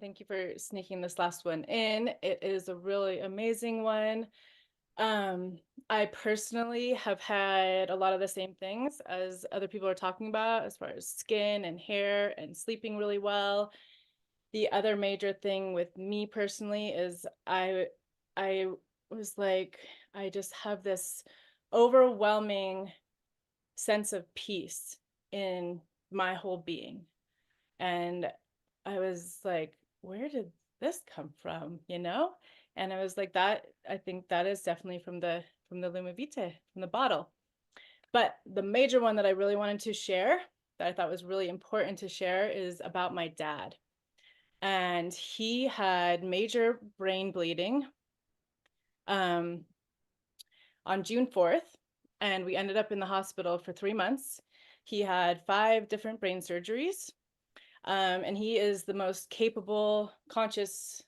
Thank you for sneaking this last one in. It is a really amazing one. Um, I personally have had a lot of the same things as other people are talking about, as far as skin and hair and sleeping really well. The other major thing with me personally is I was like, I just have this overwhelming sense of peace in my whole being. And I was like, where did this come from, you know? And I was like, that I think that is definitely from the LumiVitae, from the bottle. But the major one that I really wanted to share, that I thought was really important to share, is about my dad. And he had major brain bleeding um, on June 4th, and we ended up in the hospital for 3 months. He had 5 different brain surgeries. And he is the most capable, conscious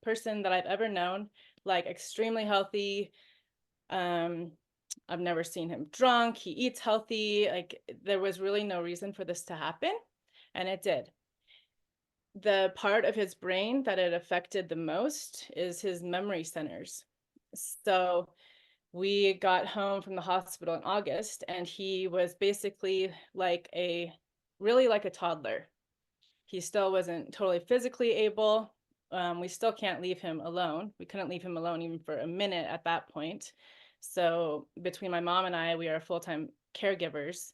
person that I've ever known, like extremely healthy. Um, I've never seen him drunk. He eats healthy. Like there was really no reason for this to happen, and it did. The part of his brain that it affected the most is his memory centers. So we got home from the hospital in August, and he was basically really like a toddler. He still wasn't totally physically able. We still can't leave him alone. We couldn't leave him alone even for a minute at that point. So between my mom and I, we are full-time caregivers.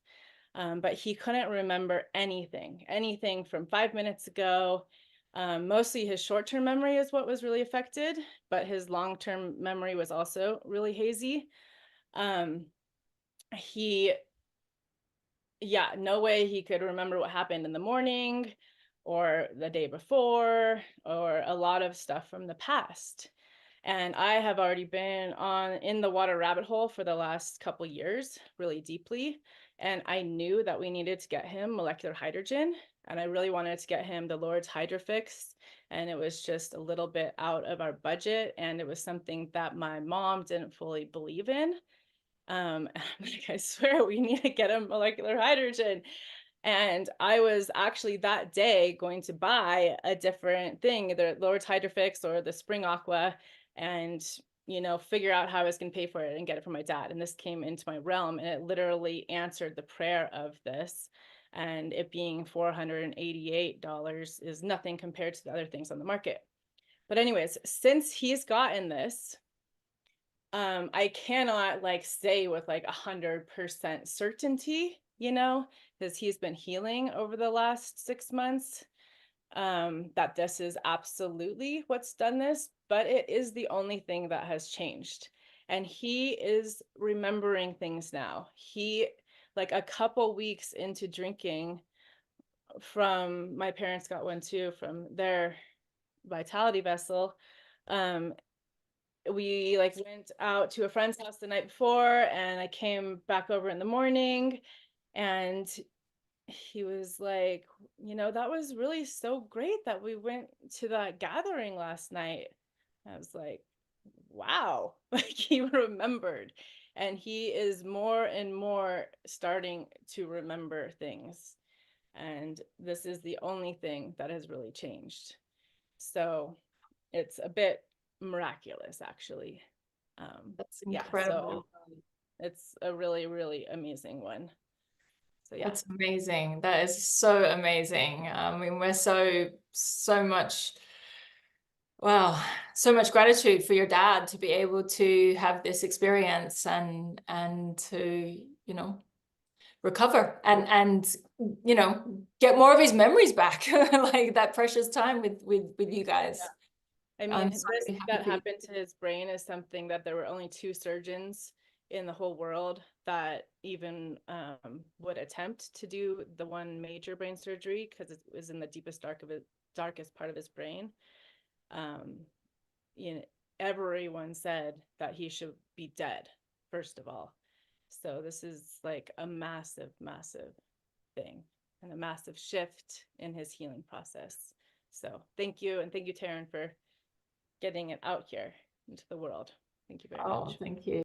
But he couldn't remember anything from 5 minutes ago. Mostly his short-term memory is what was really affected, but his long-term memory was also really hazy. Um, he Yeah, no way he could remember what happened in the morning or the day before or a lot of stuff from the past. And I have already been in the water rabbit hole for the last couple years, really deeply. And I knew that we needed to get him molecular hydrogen. And I really wanted to get him the Lord's Hydrofix. And it was just a little bit out of our budget. And it was something that my mom didn't fully believe in. I'm like, I swear we need to get him molecular hydrogen. And I was actually that day going to buy a different thing, either Lord's Hydrofix or the Spring Aqua, and figure out how I was going to pay for it and get it for my dad. And this came into my realm, and it literally answered the prayer of this. And it being $488 is nothing compared to the other things on the market. But anyways, since he's gotten this, I cannot say with 100% certainty, because he's been healing over the last 6 months, that this is absolutely what's done this, but it is the only thing that has changed. And he is remembering things now. He, like a couple weeks into drinking from, my parents got one too, from their vitality vessel. We went out to a friend's house the night before, and I came back over in the morning, and he was like, that was really so great that we went to that gathering last night. I was like, wow, like he remembered. And he is more and more starting to remember things. And this is the only thing that has really changed. So it's a bit miraculous, actually. That's Yeah, so incredible. it's a really, really amazing one. So yeah. That's amazing. That is so amazing. I mean, we're so much, wow, so much gratitude for your dad to be able to have this experience and to, recover and get more of his memories back, like that precious time with you guys. I I'm mean, this so happy that for you. happened to his brain is something that there were only 2 surgeons in the whole world that even would attempt to do the one major brain surgery, because it was in the darkest part of his brain. Um, you know, everyone said that he should be dead, first of all. So this is like a massive, massive thing and a massive shift in his healing process. So thank you. And thank you, Taryn, for getting it out here into the world. Thank you very Oh, much. thank you.